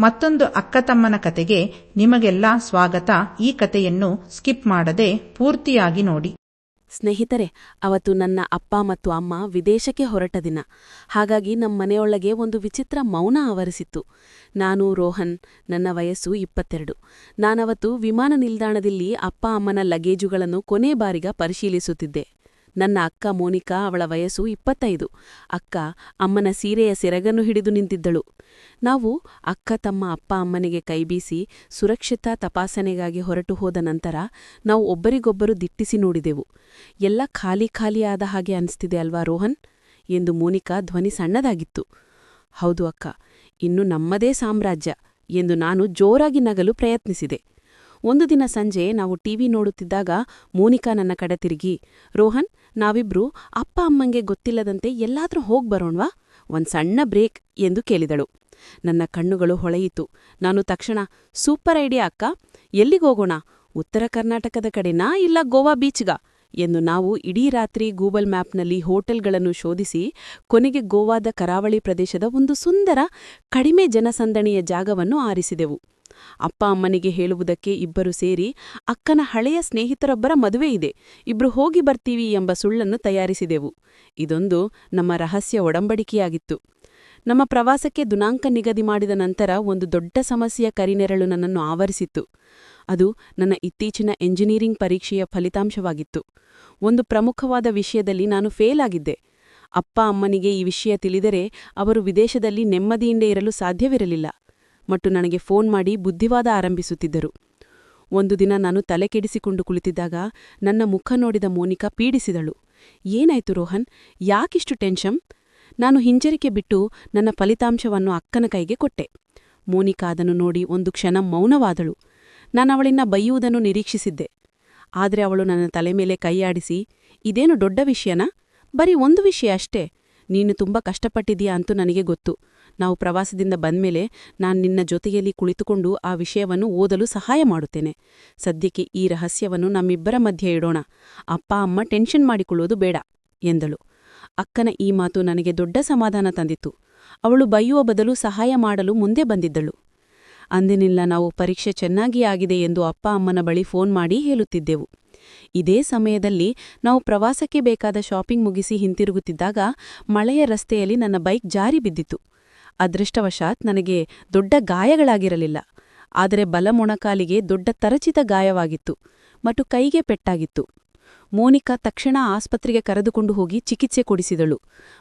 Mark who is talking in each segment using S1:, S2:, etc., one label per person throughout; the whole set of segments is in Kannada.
S1: ಮತ್ತೊಂದು ಅಕ್ಕತಮ್ಮನ ಕತೆಗೆ ನಿಮಗೆಲ್ಲ ಸ್ವಾಗತ. ಈ ಕತೆಯನ್ನು ಸ್ಕಿಪ್ ಮಾಡದೆ ಪೂರ್ತಿಯಾಗಿ ನೋಡಿ.
S2: ಸ್ನೇಹಿತರೆ, ಅವತ್ತು ನನ್ನ ಅಪ್ಪ ಮತ್ತು ಅಮ್ಮ ವಿದೇಶಕ್ಕೆ ಹೊರಟ ದಿನ. ಹಾಗಾಗಿ ನಮ್ಮನೆಯೊಳಗೆ ಒಂದು ವಿಚಿತ್ರ ಮೌನ ಆವರಿಸಿತ್ತು. ನಾನು ರೋಹನ್, ನನ್ನ ವಯಸ್ಸು 22. ನಾನವತ್ತು ವಿಮಾನ ನಿಲ್ದಾಣದಲ್ಲಿ ಅಪ್ಪ ಅಮ್ಮನ ಲಗೇಜುಗಳನ್ನು ಕೊನೆ ಬಾರಿಗ ಪರಿಶೀಲಿಸುತ್ತಿದ್ದೆ. ನನ್ನ ಅಕ್ಕ ಮೋನಿಕಾ, ಅವಳ ವಯಸ್ಸು 25. ಅಕ್ಕ ಅಮ್ಮನ ಸೀರೆಯ ಸೆರಗನ್ನು ಹಿಡಿದು ನಿಂತಿದ್ದಳು. ನಾವು ಅಕ್ಕ ತಮ್ಮ ಅಪ್ಪ ಅಮ್ಮನಿಗೆ ಕೈಬೀಸಿ ಸುರಕ್ಷಿತಾ ತಪಾಸಣೆಗಾಗಿ ಹೊರಟು ಹೋದ ನಂತರ ನಾವು ಒಬ್ಬರಿಗೊಬ್ಬರು ದಿಟ್ಟಿಸಿ ನೋಡಿದೆವು. ಎಲ್ಲ ಖಾಲಿ ಖಾಲಿಯಾದ ಹಾಗೆ ಅನಿಸ್ತಿದೆ ಅಲ್ವಾ ರೋಹನ್ ಎಂದು ಮೋನಿಕಾ ಧ್ವನಿ ಸಣ್ಣದಾಗಿತ್ತು. ಹೌದು ಅಕ್ಕ, ಇನ್ನು ನಮ್ಮದೇ ಸಾಮ್ರಾಜ್ಯ ಎಂದು ನಾನು ಜೋರಾಗಿ ನಗಲು ಪ್ರಯತ್ನಿಸಿದೆ. ಒಂದು ದಿನ ಸಂಜೆ ನಾವು ಟಿವಿ ನೋಡುತ್ತಿದ್ದಾಗ ಮೋನಿಕಾ ನನ್ನ ಕಡೆ ತಿರುಗಿ, ರೋಹನ್, ನಾವಿಬ್ರು ಅಪ್ಪ ಅಮ್ಮಂಗೆ ಗೊತ್ತಿಲ್ಲದಂತೆ ಎಲ್ಲಾದ್ರೂ ಹೋಗ್ಬರೋಣ್ವಾ, ಒಂದ್ ಸಣ್ಣ ಬ್ರೇಕ್ ಎಂದು ಕೇಳಿದಳು. ನನ್ನ ಕಣ್ಣುಗಳು ಹೊಳೆಯಿತು. ನಾನು ತಕ್ಷಣ, ಸೂಪರ್ ಐಡಿಯಾ ಅಕ್ಕ, ಎಲ್ಲಿಗೋಗೋಣ, ಉತ್ತರ ಕರ್ನಾಟಕದ ಕಡೆನಾ ಇಲ್ಲ ಗೋವಾ ಬೀಚ್ಗ ಎಂದು ನಾವು ಇಡೀ ರಾತ್ರಿ ಗೂಗಲ್ ಮ್ಯಾಪ್ನಲ್ಲಿ ಹೋಟೆಲ್ಗಳನ್ನು ಶೋಧಿಸಿ ಕೊನೆಗೆ ಗೋವಾದ ಕರಾವಳಿ ಪ್ರದೇಶದ ಒಂದು ಸುಂದರ ಕಡಿಮೆ ಜನಸಂದಣಿಯ ಜಾಗವನ್ನು ಆರಿಸಿದೆವು. ಅಪ್ಪ ಅಮ್ಮನಿಗೆ ಹೇಳುವುದಕ್ಕೆ ಇಬ್ಬರು ಸೇರಿ ಅಕ್ಕನ ಹಳೆಯ ಸ್ನೇಹಿತರೊಬ್ಬರ ಮದುವೆ ಇದೆ, ಇಬ್ರು ಹೋಗಿ ಬರ್ತೀವಿ ಎಂಬ ಸುಳ್ಳನ್ನು ತಯಾರಿಸಿದೆವು. ಇದೊಂದು ನಮ್ಮ ರಹಸ್ಯ ಒಡಂಬಡಿಕೆಯಾಗಿತ್ತು. ನಮ್ಮ ಪ್ರವಾಸಕ್ಕೆ ದಿನಾಂಕ ನಿಗದಿ ಮಾಡಿದ ನಂತರ ಒಂದು ದೊಡ್ಡ ಸಮಸ್ಯೆಯ ಕರಿನೆರಳು ನನ್ನನ್ನು ಆವರಿಸಿತ್ತು. ಅದು ನನ್ನ ಇತ್ತೀಚಿನ ಎಂಜಿನಿಯರಿಂಗ್ ಪರೀಕ್ಷೆಯ ಫಲಿತಾಂಶವಾಗಿತ್ತು. ಒಂದು ಪ್ರಮುಖವಾದ ವಿಷಯದಲ್ಲಿ ನಾನು ಫೇಲ್ ಆಗಿದ್ದೆ. ಅಪ್ಪ ಅಮ್ಮನಿಗೆ ಈ ವಿಷಯ ತಿಳಿದರೆ ಅವರು ವಿದೇಶದಲ್ಲಿ ನೆಮ್ಮದಿಯಿಂದ ಇರಲು ಸಾಧ್ಯವಿರಲಿಲ್ಲ ಮತ್ತು ನನಗೆ ಫೋನ್ ಮಾಡಿ ಬುದ್ಧಿವಾದ ಆರಂಭಿಸುತ್ತಿದ್ದರು. ಒಂದು ದಿನ ನಾನು ತಲೆ ಕೆಡಿಸಿಕೊಂಡು ಕುಳಿತಿದ್ದಾಗ ನನ್ನ ಮುಖ ನೋಡಿದ ಮೋನಿಕಾ ಪೀಡಿಸಿದಳು. ಏನಾಯ್ತು ರೋಹನ್, ಯಾಕಿಷ್ಟು ಟೆನ್ಷನ್? ನಾನು ಹಿಂಜರಿಕೆ ಬಿಟ್ಟು ನನ್ನ ಫಲಿತಾಂಶವನ್ನು ಅಕ್ಕನ ಕೈಗೆ ಕೊಟ್ಟೆ. ಮೋನಿಕಾ ಅದನ್ನು ನೋಡಿ ಒಂದು ಕ್ಷಣ ಮೌನವಾದಳು. ನಾನವಳಿನ್ನ ಬೈಯುವುದನ್ನು ನಿರೀಕ್ಷಿಸಿದ್ದೆ. ಆದರೆ ಅವಳು ನನ್ನ ತಲೆ ಮೇಲೆ ಕೈಯಾಡಿಸಿ, ಇದೇನು ದೊಡ್ಡ ವಿಷಯನಾ? ಬರೀ ಒಂದು ವಿಷಯ ಅಷ್ಟೇ. ನೀನು ತುಂಬ ಕಷ್ಟಪಟ್ಟಿದೀಯಾ ಅಂತೂ ನನಗೆ ಗೊತ್ತು. ನಾವು ಪ್ರವಾಸದಿಂದ ಬಂದ್ಮೇಲೆ ನಾನು ನಿನ್ನ ಜೊತೆಯಲ್ಲಿ ಕುಳಿತುಕೊಂಡು ಆ ವಿಷಯವನ್ನು ಓದಲು ಸಹಾಯ ಮಾಡುತ್ತೇನೆ. ಸದ್ಯಕ್ಕೆ ಈ ರಹಸ್ಯವನ್ನು ನಮ್ಮಿಬ್ಬರ ಮಧ್ಯೆ ಇಡೋಣ. ಅಪ್ಪ ಅಮ್ಮ ಟೆನ್ಷನ್ ಮಾಡಿಕೊಳ್ಳುವುದು ಬೇಡ ಎಂದಳು. ಅಕ್ಕನ ಈ ಮಾತು ನನಗೆ ದೊಡ್ಡ ಸಮಾಧಾನ ತಂದಿತ್ತು. ಅವಳು ಬೈಯುವ ಬದಲು ಸಹಾಯ ಮಾಡಲು ಮುಂದೆ ಬಂದಿದ್ದಳು. ಅಂದಿನಿಲ್ಲ ನಾವು ಪರೀಕ್ಷೆ ಚೆನ್ನಾಗಿ ಆಗಿದೆ ಎಂದು ಅಪ್ಪ ಅಮ್ಮನ ಬಳಿ ಫೋನ್ ಮಾಡಿ ಹೇಳುತ್ತಿದ್ದೆವು. ಇದೇ ಸಮಯದಲ್ಲಿ ನಾವು ಪ್ರವಾಸಕ್ಕೆ ಬೇಕಾದ ಶಾಪಿಂಗ್ ಮುಗಿಸಿ ಹಿಂತಿರುಗುತ್ತಿದ್ದಾಗ ಮಳೆಯ ರಸ್ತೆಯಲ್ಲಿ ನನ್ನ ಬೈಕ್ ಜಾರಿ ಬಿದ್ದಿತು. ಅದೃಷ್ಟವಶಾತ್ ನನಗೆ ದೊಡ್ಡ ಗಾಯಗಳಾಗಿರಲಿಲ್ಲ. ಆದರೆ ಬಲಮೊಣಕಾಲಿಗೆ ದೊಡ್ಡ ತರಚಿತ ಗಾಯವಾಗಿತ್ತು ಮತ್ತು ಕೈಗೆ ಪೆಟ್ಟಾಗಿತ್ತು. ಮೋನಿಕಾ ತಕ್ಷಣ ಆಸ್ಪತ್ರೆಗೆ ಕರೆದುಕೊಂಡು ಹೋಗಿ ಚಿಕಿತ್ಸೆ ಕೊಡಿಸಿದಳು.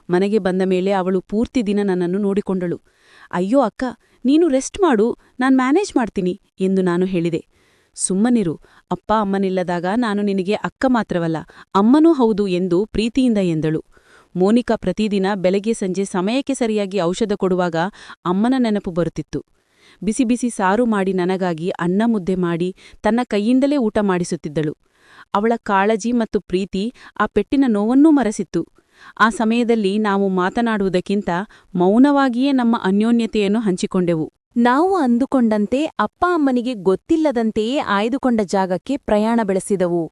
S2: ಮನೆಗೆ ಬಂದ ಮೇಲೆ ಅವಳು ಪೂರ್ತಿ ದಿನ ನನ್ನನ್ನು ನೋಡಿಕೊಂಡಳು. ಅಯ್ಯೋ ಅಕ್ಕ, ನೀನು ರೆಸ್ಟ್ ಮಾಡು, ನಾನ್ ಮ್ಯಾನೇಜ್ ಮಾಡ್ತೀನಿ ಎಂದು ನಾನು ಹೇಳಿದೆ. ಸುಮ್ಮನಿರು, ಅಪ್ಪ ಅಮ್ಮನಿಲ್ಲದಾಗ ನಾನು ನಿನಗೆ ಅಕ್ಕ ಮಾತ್ರವಲ್ಲ, ಅಮ್ಮನೂ ಹೌದು ಎಂದು ಪ್ರೀತಿಯಿಂದ ಎಂದಳು. ಮೋನಿಕಾ ಪ್ರತಿದಿನ ಬೆಳಗ್ಗೆ ಸಂಜೆ ಸಮಯಕ್ಕೆ ಸರಿಯಾಗಿ ಔಷಧ ಕೊಡುವಾಗ ಅಮ್ಮನ ನೆನಪು ಬರುತ್ತಿತ್ತು. ಬಿಸಿ ಬಿಸಿ ಸಾರು ಮಾಡಿ ನನಗಾಗಿ ಅನ್ನ ಮುದ್ದೆ ಮಾಡಿ ತನ್ನ ಕೈಯಿಂದಲೇ ಊಟ ಮಾಡಿಸುತ್ತಿದ್ದಳು. ಅವಳ ಕಾಳಜಿ ಮತ್ತು ಪ್ರೀತಿ ಆ ಪೆಟ್ಟಿನ ನೋವನ್ನೂ ಮರೆಸಿತ್ತು. ಆ ಸಮಯದಲ್ಲಿ ನಾವು ಮಾತನಾಡುವುದಕ್ಕಿಂತ ಮೌನವಾಗಿಯೇ ನಮ್ಮ ಅನ್ಯೋನ್ಯತೆಯನ್ನು ಹಂಚಿಕೊಂಡೆವು.
S3: ನಾವು ಅಂದುಕೊಂಡಂತೆ ಅಪ್ಪ ಅಮ್ಮನಿಗೆ ಗೊತ್ತಿಲ್ಲದಂತೆಯೇ ಆಯ್ದುಕೊಂಡ ಜಾಗಕ್ಕೆ ಪ್ರಯಾಣ ಬೆಳೆಸಿದವು.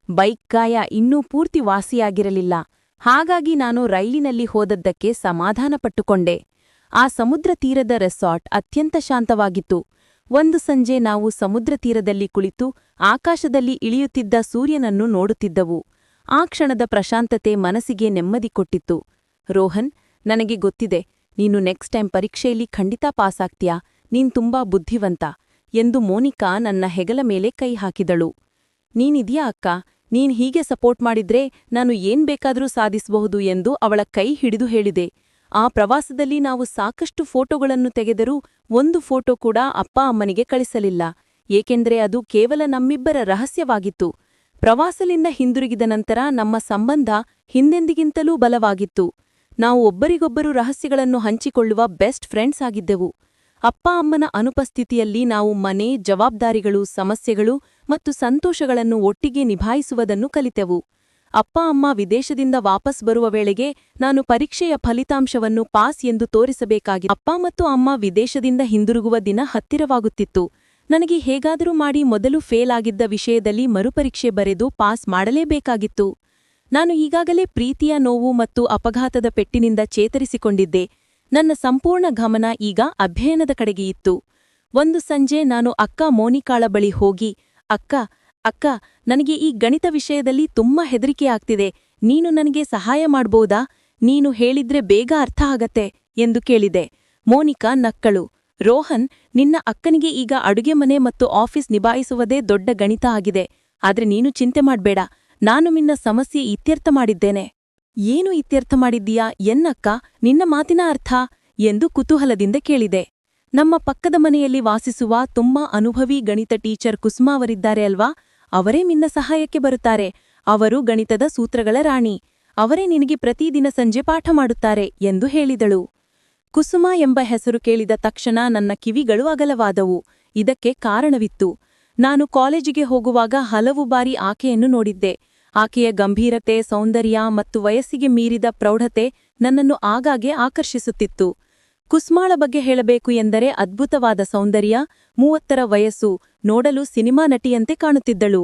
S3: ಬೈಕ್ ಗಾಯ ಇನ್ನೂ ಪೂರ್ತಿ ವಾಸಿಯಾಗಿರಲಿಲ್ಲ. ಹಾಗಾಗಿ ನಾನು ರೈಲಿನಲ್ಲಿ ಹೋದದ್ದಕ್ಕೆ ಸಮಾಧಾನಪಟ್ಟುಕೊಂಡೆ. ಆ ಸಮುದ್ರ ತೀರದ ರೆಸಾರ್ಟ್ ಅತ್ಯಂತ ಶಾಂತವಾಗಿತ್ತು. ಒಂದು ಸಂಜೆ ನಾವು ಸಮುದ್ರ ತೀರದಲ್ಲಿ ಕುಳಿತು ಆಕಾಶದಲ್ಲಿ ಇಳಿಯುತ್ತಿದ್ದ ಸೂರ್ಯನನ್ನು ನೋಡುತ್ತಿದ್ದವು. ಆ ಕ್ಷಣದ ಪ್ರಶಾಂತತೆ ಮನಸ್ಸಿಗೆ ನೆಮ್ಮದಿ ಕೊಟ್ಟಿತ್ತು. ರೋಹನ್, ನನಗೆ ಗೊತ್ತಿದೆ, ನೀನು ನೆಕ್ಸ್ಟ್ ಟೈಮ್ ಪರೀಕ್ಷೆಯಲ್ಲಿ ಖಂಡಿತ ಪಾಸಾಗ್ತೀಯಾ, ನೀನ್ ತುಂಬಾ ಬುದ್ಧಿವಂತ ಎಂದು ಮೋನಿಕಾ ನನ್ನ ಹೆಗಲ ಮೇಲೆ ಕೈ ಹಾಕಿದಳು. ನೀನಿದ್ಯಾ ಅಕ್ಕ, ನೀನ್ ಹೀಗೆ ಸಪೋರ್ಟ್ ಮಾಡಿದ್ರೆ ನಾನು ಏನ್ ಬೇಕಾದ್ರೂ ಸಾಧಿಸಬಹುದು ಎಂದು ಅವಳ ಕೈ ಹಿಡಿದು ಹೇಳಿದೆ. ಆ ಪ್ರವಾಸದಲ್ಲಿ ನಾವು ಸಾಕಷ್ಟು ಫೋಟೋಗಳನ್ನು ತೆಗೆದರೂ ಒಂದು ಫೋಟೋ ಕೂಡ ಅಪ್ಪ ಅಮ್ಮನಿಗೆ ಕಳಿಸಲಿಲ್ಲ, ಏಕೆಂದ್ರೆ ಅದು ಕೇವಲ ನಮ್ಮಿಬ್ಬರ ರಹಸ್ಯವಾಗಿತ್ತು. ಪ್ರವಾಸದಿಂದ ಹಿಂದಿರುಗಿದ ನಂತರ ನಮ್ಮ ಸಂಬಂಧ ಹಿಂದೆಂದಿಗಿಂತಲೂ ಬಲವಾಗಿತ್ತು. ನಾವು ಒಬ್ಬರಿಗೊಬ್ಬರು ರಹಸ್ಯಗಳನ್ನು ಹಂಚಿಕೊಳ್ಳುವ ಬೆಸ್ಟ್ ಫ್ರೆಂಡ್ಸ್ ಆಗಿದ್ದೆವು. ಅಪ್ಪ ಅಮ್ಮನ ಅನುಪಸ್ಥಿತಿಯಲ್ಲಿ ನಾವು ಮನೆ, ಜವಾಬ್ದಾರಿಗಳು, ಸಮಸ್ಯೆಗಳು ಮತ್ತು ಸಂತೋಷಗಳನ್ನು ಒಟ್ಟಿಗೆ ನಿಭಾಯಿಸುವುದನ್ನು ಕಲಿತೆವು. ಅಪ್ಪ ಅಮ್ಮ ವಿದೇಶದಿಂದ ವಾಪಸ್ ಬರುವ ವೇಳೆಗೆ ನಾನು ಪರೀಕ್ಷೆಯ ಫಲಿತಾಂಶವನ್ನು ಪಾಸ್ ಎಂದು ತೋರಿಸಬೇಕಾಗಿ. ಅಪ್ಪ ಮತ್ತು ಅಮ್ಮ ವಿದೇಶದಿಂದ ಹಿಂದಿರುಗುವ ದಿನ ಹತ್ತಿರವಾಗುತ್ತಿತ್ತು. ನನಗೆ ಹೇಗಾದರೂ ಮಾಡಿ ಮೊದಲು ಫೇಲ್ ಆಗಿದ್ದ ವಿಷಯದಲ್ಲಿ ಮರುಪರೀಕ್ಷೆ ಬರೆದು ಪಾಸ್ ಮಾಡಲೇಬೇಕಾಗಿತ್ತು. ನಾನು ಈಗಾಗಲೇ ಪ್ರೀತಿಯ ನೋವು ಮತ್ತು ಅಪಘಾತದ ಪೆಟ್ಟಿನಿಂದ ಚೇತರಿಸಿಕೊಂಡಿದ್ದೆ. ನನ್ನ ಸಂಪೂರ್ಣ ಗಮನ ಈಗ ಅಧ್ಯಯನದ ಕಡೆಗೆ ಇತ್ತು. ಒಂದು ಸಂಜೆ ನಾನು ಅಕ್ಕ ಮೋನಿಕಾಳ ಬಳಿ ಹೋಗಿ, ಅಕ್ಕ, ನನಗೆ ಈ ಗಣಿತ ವಿಷಯದಲ್ಲಿ ತುಂಬಾ ಹೆದರಿಕೆ ಆಗ್ತಿದೆ, ನೀನು ನನಗೆ ಸಹಾಯ ಮಾಡ್ಬೋದಾ? ನೀನು ಹೇಳಿದ್ರೆ ಬೇಗ ಅರ್ಥ ಆಗತ್ತೆ ಎಂದು ಕೇಳಿದೆ. ಮೋನಿಕಾ ನಕ್ಕಳು. ರೋಹನ್, ನಿನ್ನ ಅಕ್ಕನಿಗೆ ಈಗ ಅಡುಗೆ ಮನೆ ಮತ್ತು ಆಫೀಸ್ ನಿಭಾಯಿಸುವುದೇ ದೊಡ್ಡ ಗಣಿತ ಆಗಿದೆ. ಆದ್ರೆ ನೀನು ಚಿಂತೆ ಮಾಡ್ಬೇಡ, ನಾನು ನಿನ್ನ ಸಮಸ್ಯೆ ಇತ್ಯರ್ಥ ಮಾಡಿದ್ದೇನೆ. ಏನು ಇತ್ಯರ್ಥ ಮಾಡಿದ್ದೀಯಾ ಎನ್ನಕ್ಕ, ನಿನ್ನ ಮಾತಿನ ಅರ್ಥ ಎಂದು ಕುತೂಹಲದಿಂದ ಕೇಳಿದೆ. ನಮ್ಮ ಪಕ್ಕದ ಮನೆಯಲ್ಲಿ ವಾಸಿಸುವ ತುಂಬಾ ಅನುಭವಿ ಗಣಿತ ಟೀಚರ್ ಕುಸುಮಾ ಅವರಿದ್ದಾರೆ ಅಲ್ವಾ, ಅವರೇ ನಿನ್ನ ಸಹಾಯಕ್ಕೆ ಬರುತ್ತಾರೆ. ಅವರು ಗಣಿತದ ಸೂತ್ರಗಳ ರಾಣಿ. ಅವರೇ ನಿನಗೆ ಪ್ರತಿದಿನ ಸಂಜೆ ಪಾಠ ಮಾಡುತ್ತಾರೆ ಎಂದು ಹೇಳಿದಳು. ಕುಸುಮಾ ಎಂಬ ಹೆಸರು ಕೇಳಿದ ತಕ್ಷಣ ನನ್ನ ಕಿವಿಗಳು ಅಗಲವಾದವು. ಇದಕ್ಕೆ ಕಾರಣವಿತ್ತು. ನಾನು ಕಾಲೇಜಿಗೆ ಹೋಗುವಾಗ ಹಲವು ಬಾರಿ ಆಕೆಯನ್ನು ನೋಡಿದ್ದೆ. ಆಕೆಯ ಗಂಭೀರತೆ, ಸೌಂದರ್ಯ ಮತ್ತು ವಯಸ್ಸಿಗೆ ಮೀರಿದ ಪ್ರೌಢತೆ ನನ್ನನ್ನು ಆಗಾಗ್ಗೆ ಆಕರ್ಷಿಸುತ್ತಿತ್ತು. ಕುಸುಮಾಳ ಬಗ್ಗೆ ಹೇಳಬೇಕು ಎಂದರೆ ಅದ್ಭುತವಾದ ಸೌಂದರ್ಯ, 30ರ ವಯಸ್ಸು, ನೋಡಲು ಸಿನಿಮಾ ನಟಿಯಂತೆ ಕಾಣುತ್ತಿದ್ದಳು.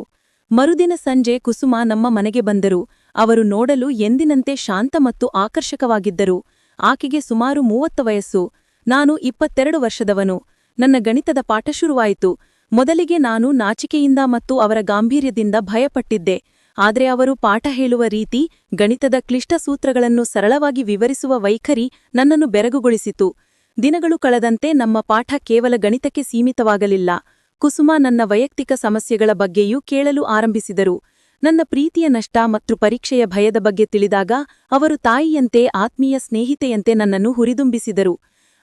S3: ಮರುದಿನ ಸಂಜೆ ಕುಸುಮಾ ನಮ್ಮ ಮನೆಗೆ ಬಂದರು. ಅವರು ನೋಡಲು ಎಂದಿನಂತೆ ಶಾಂತ ಮತ್ತು ಆಕರ್ಷಕವಾಗಿದ್ದರು. ಆಕೆಗೆ ಸುಮಾರು 30 ವಯಸ್ಸು. ನಾನು 22 ವರ್ಷದವನು. ನನ್ನ ಗಣಿತದ ಪಾಠ ಶುರುವಾಯಿತು. ಮೊದಲಿಗೆ ನಾನು ನಾಚಿಕೆಯಿಂದ ಮತ್ತು ಅವರ ಗಾಂಭೀರ್ಯದಿಂದ ಭಯಪಟ್ಟಿದ್ದೆ. ಆದರೆ ಅವರು ಪಾಠ ಹೇಳುವ ರೀತಿ, ಗಣಿತದ ಕ್ಲಿಷ್ಟ ಸೂತ್ರಗಳನ್ನು ಸರಳವಾಗಿ ವಿವರಿಸುವ ವೈಖರಿ ನನ್ನನ್ನು ಬೆರಗುಗೊಳಿಸಿತು. ದಿನಗಳು ಕಳೆದಂತೆ ನಮ್ಮ ಪಾಠ ಕೇವಲ ಗಣಿತಕ್ಕೆ ಸೀಮಿತವಾಗಲಿಲ್ಲ. ಕುಸುಮಾ ನನ್ನ ವೈಯಕ್ತಿಕ ಸಮಸ್ಯೆಗಳ ಬಗ್ಗೆಯೂ ಕೇಳಲು ಆರಂಭಿಸಿದರು. ನನ್ನ ಪ್ರೀತಿಯ ನಷ್ಟ ಮತ್ತು ಪರೀಕ್ಷೆಯ ಭಯದ ಬಗ್ಗೆ ತಿಳಿದಾಗ ಅವರು ತಾಯಿಯಂತೆ, ಆತ್ಮೀಯ ಸ್ನೇಹಿತೆಯಂತೆ ನನ್ನನ್ನು ಹುರಿದುಂಬಿಸಿದರು.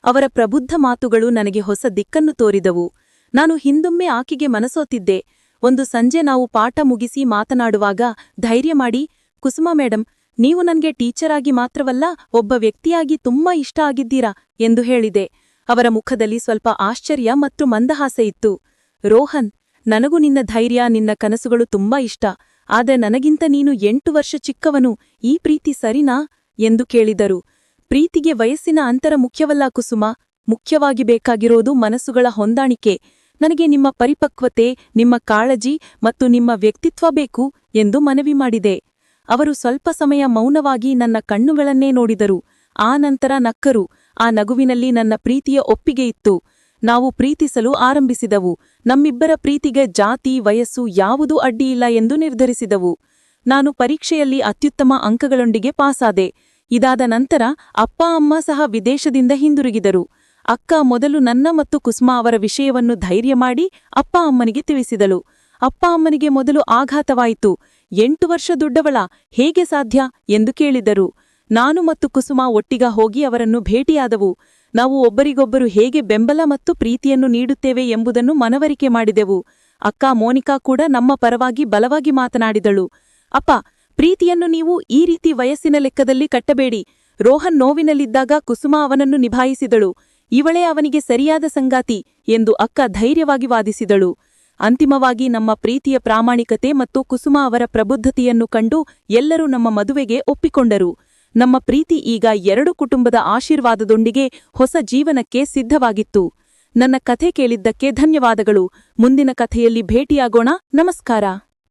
S3: ಅವರ ಪ್ರಬುದ್ಧ ಮಾತುಗಳು ನನಗೆ ಹೊಸ ದಿಕ್ಕನ್ನು ತೋರಿದವು. ನಾನು ಹಿಂದೊಮ್ಮೆ ಆಕೆಗೆ ಮನಸೋತಿದ್ದೆ. ಒಂದು ಸಂಜೆ ನಾವು ಪಾಠ ಮುಗಿಸಿ ಮಾತನಾಡುವಾಗ, ಧೈರ್ಯ ಮಾಡಿ, ಕುಸುಮಾ ಮೇಡಂ, ನೀವು ನನ್ಗೆ ಟೀಚರ್ ಆಗಿ ಮಾತ್ರವಲ್ಲ, ಒಬ್ಬ ವ್ಯಕ್ತಿಯಾಗಿ ತುಂಬಾ ಇಷ್ಟ ಆಗಿದ್ದೀರಾ ಎಂದು ಹೇಳಿದೆ. ಅವರ ಮುಖದಲ್ಲಿ ಸ್ವಲ್ಪ ಆಶ್ಚರ್ಯ ಮತ್ತು ಮಂದಹಾಸ ಇತ್ತು. ರೋಹನ್, ನನಗೂ ನಿನ್ನ ಧೈರ್ಯ, ನಿನ್ನ ಕನಸುಗಳು ತುಂಬಾ ಇಷ್ಟ. ಆದ್ರೆ ನನಗಿಂತ ನೀನು 8 ವರ್ಷ ಚಿಕ್ಕವನು. ಈ ಪ್ರೀತಿ ಸರಿನಾ ಎಂದು ಕೇಳಿದರು. ಪ್ರೀತಿಗೆ ವಯಸ್ಸಿನ ಅಂತರ ಮುಖ್ಯವಲ್ಲ ಕುಸುಮಾ, ಮುಖ್ಯವಾಗಿ ಬೇಕಾಗಿರೋದು ಮನಸ್ಸುಗಳ ಹೊಂದಾಣಿಕೆ. ನನಗೆ ನಿಮ್ಮ ಪರಿಪಕ್ವತೆ, ನಿಮ್ಮ ಕಾಳಜಿ ಮತ್ತು ನಿಮ್ಮ ವ್ಯಕ್ತಿತ್ವ ಬೇಕು ಎಂದು ಮನವಿ ಮಾಡಿದೆ. ಅವರು ಸ್ವಲ್ಪ ಸಮಯ ಮೌನವಾಗಿ ನನ್ನ ಕಣ್ಣುಗಳನ್ನೇ ನೋಡಿದರು. ಆ ನಂತರ ನಕ್ಕರು. ಆ ನಗುವಿನಲ್ಲಿ ನನ್ನ ಪ್ರೀತಿಯ ಒಪ್ಪಿಗೆ ಇತ್ತು. ನಾವು ಪ್ರೀತಿಸಲು ಆರಂಭಿಸಿದವು. ನಮ್ಮಿಬ್ಬರ ಪ್ರೀತಿಗೆ ಜಾತಿ, ವಯಸ್ಸು ಯಾವುದೂ ಅಡ್ಡಿಯಿಲ್ಲ ಎಂದು ನಿರ್ಧರಿಸಿದವು. ನಾನು ಪರೀಕ್ಷೆಯಲ್ಲಿ ಅತ್ಯುತ್ತಮ ಅಂಕಗಳೊಂದಿಗೆ ಪಾಸಾದೆ. ಇದಾದ ನಂತರ ಅಪ್ಪ ಅಮ್ಮ ಸಹ ವಿದೇಶದಿಂದ ಹಿಂದಿರುಗಿದರು. ಅಕ್ಕ ಮೊದಲು ನನ್ನ ಮತ್ತು ಕುಸುಮಾ ಅವರ ವಿಷಯವನ್ನು ಧೈರ್ಯ ಮಾಡಿ ಅಪ್ಪ ಅಮ್ಮನಿಗೆ ತಿಳಿಸಿದಳು. ಅಪ್ಪ ಅಮ್ಮನಿಗೆ ಮೊದಲು ಆಘಾತವಾಯಿತು. 8 ವರ್ಷ ದೊಡ್ಡವಳ, ಹೇಗೆ ಸಾಧ್ಯ ಎಂದು ಕೇಳಿದರು. ನಾನು ಮತ್ತು ಕುಸುಮಾ ಒಟ್ಟಿಗ ಹೋಗಿ ಅವರನ್ನು ಭೇಟಿಯಾದವು. ನಾವು ಒಬ್ಬರಿಗೊಬ್ಬರು ಹೇಗೆ ಬೆಂಬಲ ಮತ್ತು ಪ್ರೀತಿಯನ್ನು ನೀಡುತ್ತೇವೆ ಎಂಬುದನ್ನು ಮನವರಿಕೆ ಮಾಡಿದೆವು. ಅಕ್ಕ ಮೋನಿಕಾ ಕೂಡ ನಮ್ಮ ಪರವಾಗಿ ಬಲವಾಗಿ ಮಾತನಾಡಿದಳು. ಅಪ್ಪ, ಪ್ರೀತಿಯನ್ನು ನೀವು ಈ ರೀತಿ ವಯಸ್ಸಿನ ಲೆಕ್ಕದಲ್ಲಿ ಕಟ್ಟಬೇಡಿ. ರೋಹನ್ ನೋವಿನಲ್ಲಿದ್ದಾಗ ಕುಸುಮಾ ಅವನನ್ನು ನಿಭಾಯಿಸಿದಳು. ಇವಳೇ ಅವನಿಗೆ ಸರಿಯಾದ ಸಂಗಾತಿ ಎಂದು ಅಕ್ಕ ಧೈರ್ಯವಾಗಿ ವಾದಿಸಿದಳು. ಅಂತಿಮವಾಗಿ ನಮ್ಮ ಪ್ರೀತಿಯ ಪ್ರಾಮಾಣಿಕತೆ ಮತ್ತು ಕುಸುಮಾ ಅವರ ಪ್ರಬುದ್ಧತೆಯನ್ನು ಕಂಡು ಎಲ್ಲರೂ ನಮ್ಮ ಮದುವೆಗೆ ಒಪ್ಪಿಕೊಂಡರು. ನಮ್ಮ ಪ್ರೀತಿ ಈಗ 2 ಕುಟುಂಬದ ಆಶೀರ್ವಾದದೊಂದಿಗೆ ಹೊಸ ಜೀವನಕ್ಕೆ ಸಿದ್ಧವಾಗಿತ್ತು. ನನ್ನ ಕಥೆ ಕೇಳಿದ್ದಕ್ಕೆ ಧನ್ಯವಾದಗಳು. ಮುಂದಿನ ಕಥೆಯಲ್ಲಿ ಭೇಟಿಯಾಗೋಣ. ನಮಸ್ಕಾರ.